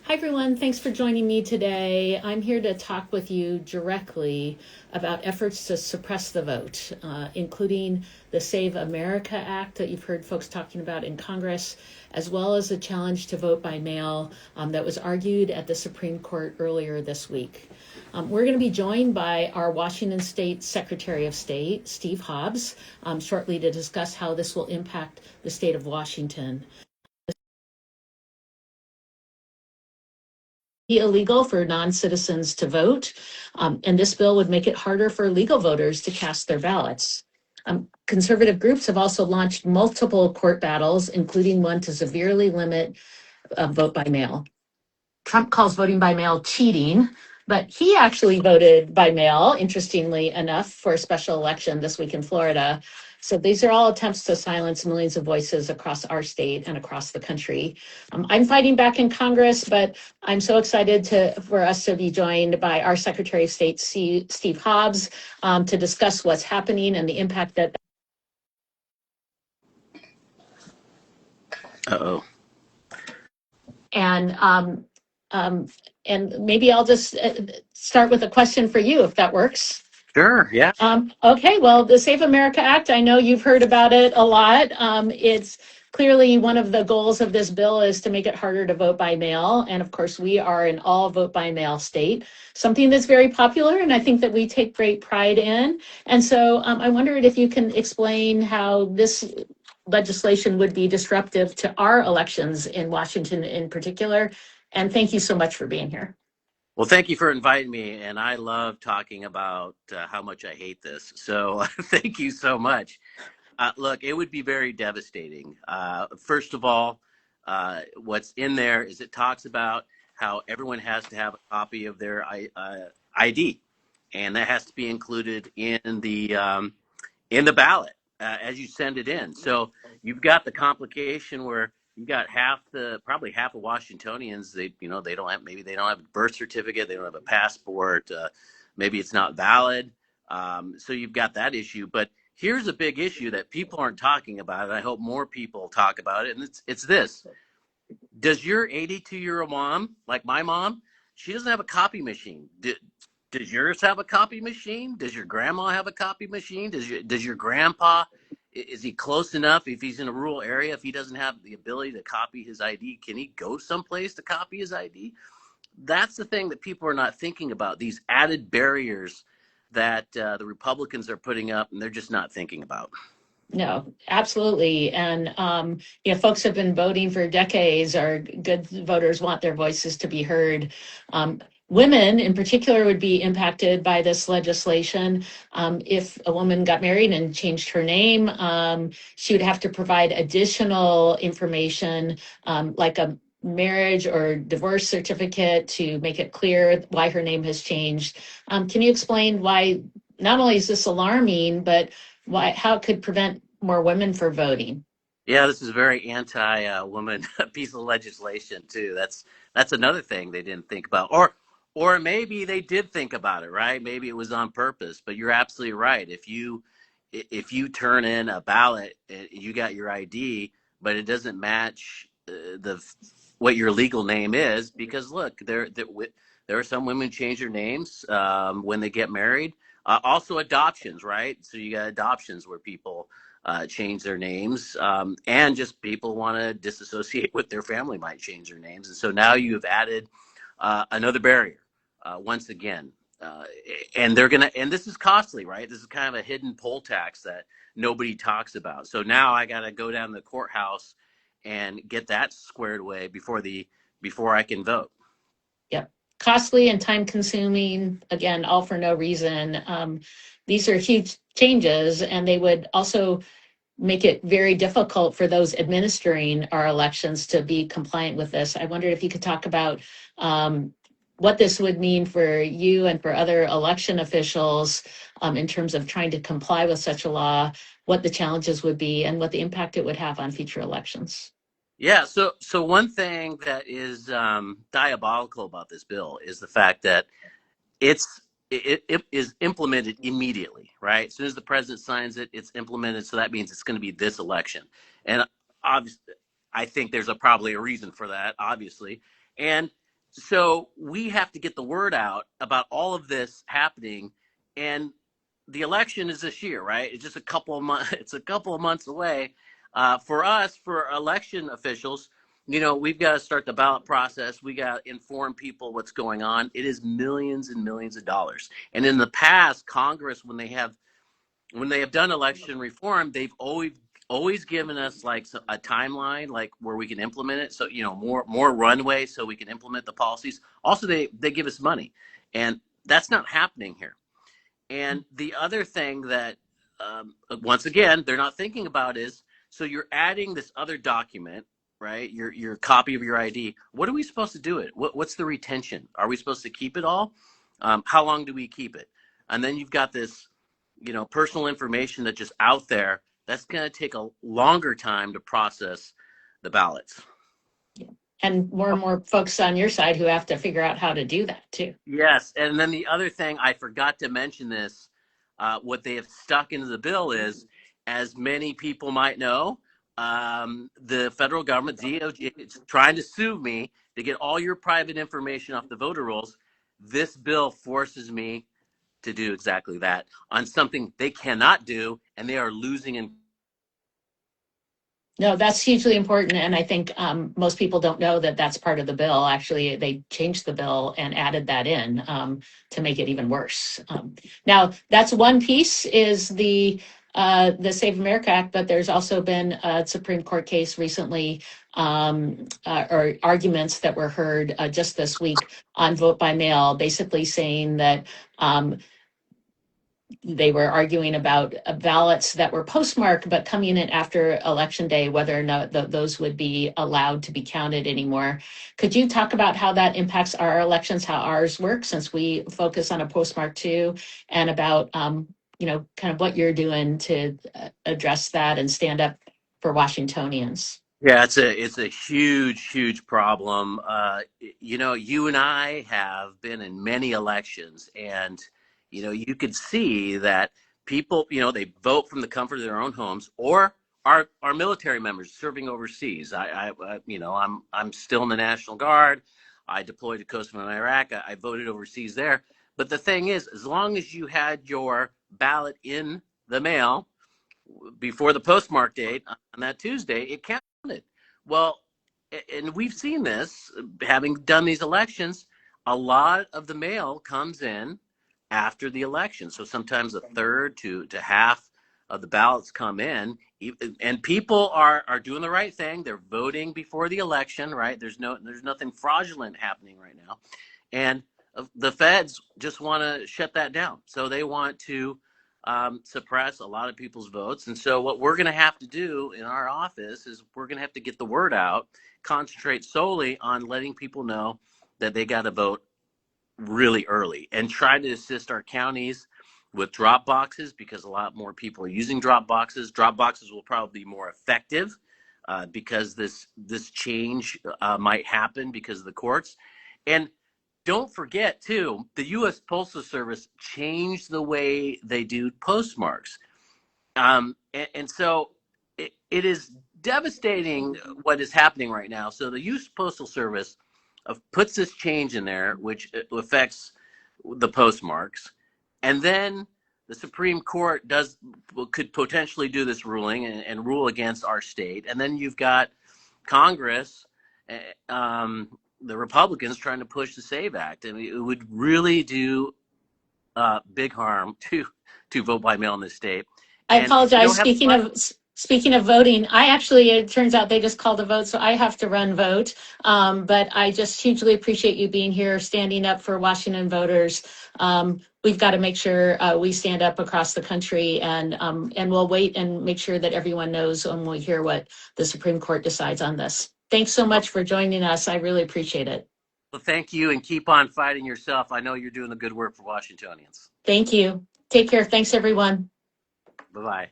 Hi, everyone. Thanks for joining me today. I'm here to talk with you directly about efforts to suppress the vote, including the Save America Act that you've heard folks talking about in Congress, as well as the challenge to vote by mail that was argued at the Supreme Court earlier this week. We're going to be joined by our Washington State Secretary of State, Steve Hobbs, shortly to discuss how this will impact the state of Washington. Illegal for non-citizens to vote, and this bill would make it harder for legal voters to cast their ballots. Conservative groups have also launched multiple court battles, including one to severely limit vote by mail. Trump calls voting by mail cheating, but he actually voted by mail, interestingly enough, for a special election this week in Florida. So these are all attempts to silence millions of voices across our state and across the country. I'm fighting back in Congress, but I'm so excited for us to be joined by our Secretary of State, Steve Hobbs, to discuss what's happening and the impact that. Uh-oh. And and maybe I'll just start with a question for you, if that works. Sure, yeah. Okay, well, the Save America Act, I know you've heard about it a lot. It's clearly one of the goals of this bill is to make it harder to vote by mail. And of course, we are an all vote by mail state, something that's very popular and I think that we take great pride in. And so I wondered if you can explain how this legislation would be disruptive to our elections in Washington in particular. And thank you so much for being here. Well, thank you for inviting me, and I love talking about how much I hate this. So thank you so much. Look, it would be very devastating. First of all, what's in there is it talks about how everyone has to have a copy of their ID, and that has to be included in the ballot as you send it in. So you've got the complication where you've got probably half of Washingtonians. They don't have, maybe they don't have a birth certificate, they don't have a passport, maybe it's not valid. So you've got that issue. But here's a big issue that people aren't talking about, and I hope more people talk about it. And it's this: does your 82-year-old mom, like my mom, she doesn't have a copy machine? Does yours have a copy machine? Does your grandma have a copy machine? Does your grandpa, is he close enough if he's in a rural area, if he doesn't have the ability to copy his ID, can he go someplace to copy his ID? That's the thing that people are not thinking about, these added barriers that the Republicans are putting up, and they're just not thinking about. No, absolutely. And, folks have been voting for decades, or good voters want their voices to be heard. Women in particular would be impacted by this legislation. If a woman got married and changed her name, she would have to provide additional information, like a marriage or divorce certificate, to make it clear why her name has changed. Can you explain why not only is this alarming, but how it could prevent more women from voting? Yeah, this is a very anti-woman piece of legislation too. That's another thing they didn't think about, or maybe they did think about it, right? Maybe it was on purpose. But you're absolutely right. If you turn in a ballot, you got your ID, but it doesn't match the what your legal name is, because look, there are some women who change their names when they get married. Also adoptions, right? So you got adoptions where people change their names, and just people want to disassociate with their family might change their names. And so now you've added another barrier once again. And this is costly, right? This is kind of a hidden poll tax that nobody talks about. So now I got to go down to the courthouse and get that squared away before I can vote. Yep. Costly and time consuming, again, all for no reason. These are huge changes, and they would also make it very difficult for those administering our elections to be compliant with this. I wondered if you could talk about what this would mean for you and for other election officials in terms of trying to comply with such a law, what the challenges would be, and what the impact it would have on future elections. Yeah, so one thing that is diabolical about this bill is the fact that it's it is implemented immediately, right? As soon as the president signs it, it's implemented. So that means it's going to be this election, and obviously, I think there's probably a reason for that, obviously. And So we have to get the word out about all of this happening, and the election is this year, right? It's just a couple of months. It's a couple of months away. For us, for election officials, we've got to start the ballot process. We got to inform people what's going on. It is millions and millions of dollars. And in the past, Congress, when they have done election reform, they've always given us like a timeline, like where we can implement it. So more runway so we can implement the policies. Also, they give us money, and that's not happening here. And the other thing that once again they're not thinking about is, so you're adding this other document, right? Your copy of your ID. What are we supposed to do it? What's the retention? Are we supposed to keep it all? How long do we keep it? And then you've got this personal information that's just out there. That's going to take a longer time to process the ballots. Yeah. And more folks on your side who have to figure out how to do that too. Yes. And then the other thing, I forgot to mention this, what they have stuck into the bill is, as many people might know, the federal government, DOJ, is trying to sue me to get all your private information off the voter rolls. This bill forces me to do exactly that on something they cannot do, and they are losing in. No, that's hugely important. And I think most people don't know that that's part of the bill. Actually, they changed the bill and added that in to make it even worse. Now, that's one piece is the Save America Act, but there's also been a Supreme Court case recently or arguments that were heard just this week on vote by mail, basically saying that they were arguing about ballots that were postmarked but coming in after election day, whether or not those would be allowed to be counted anymore. Could you talk about how that impacts our elections, how ours work, since we focus on a postmark too, and about kind of what you're doing to address that and stand up for Washingtonians? Yeah, it's a huge problem. You and I have been in many elections, and you could see that people, they vote from the comfort of their own homes, or our military members serving overseas. I'm still in the National Guard. I deployed to Kosovo and Iraq. I voted overseas there. But the thing is, as long as you had your ballot in the mail before the postmark date on that Tuesday, it counted. Well, and we've seen this, having done these elections, a lot of the mail comes in after the election. So sometimes a third to half of the ballots come in, and people are doing the right thing. They're voting before the election, right? There's nothing fraudulent happening right now. And the feds just want to shut that down. So they want to suppress a lot of people's votes. And so what we're going to have to do in our office is we're going to have to get the word out, concentrate solely on letting people know that they got to vote really early, and try to assist our counties with drop boxes, because a lot more people are using drop boxes. Drop boxes will probably be more effective because this change might happen because of the courts. And don't forget, too, the U.S. Postal Service changed the way they do postmarks. And so it is devastating what is happening right now. So the U.S. Postal Service puts this change in there, which affects the postmarks. And then the Supreme Court could potentially do this ruling and rule against our state. And then you've got Congress, the Republicans trying to push the SAVE Act. I mean, it would really do big harm to vote by mail in this state. I And if you apologize. don't have Speaking of voting, it turns out they just called a vote, so I have to run vote. But I just hugely appreciate you being here, standing up for Washington voters. We've got to make sure we stand up across the country, and we'll wait and make sure that everyone knows when we hear what the Supreme Court decides on this. Thanks so much for joining us. I really appreciate it. Well, thank you, and keep on fighting yourself. I know you're doing the good work for Washingtonians. Thank you. Take care. Thanks, everyone. Bye-bye.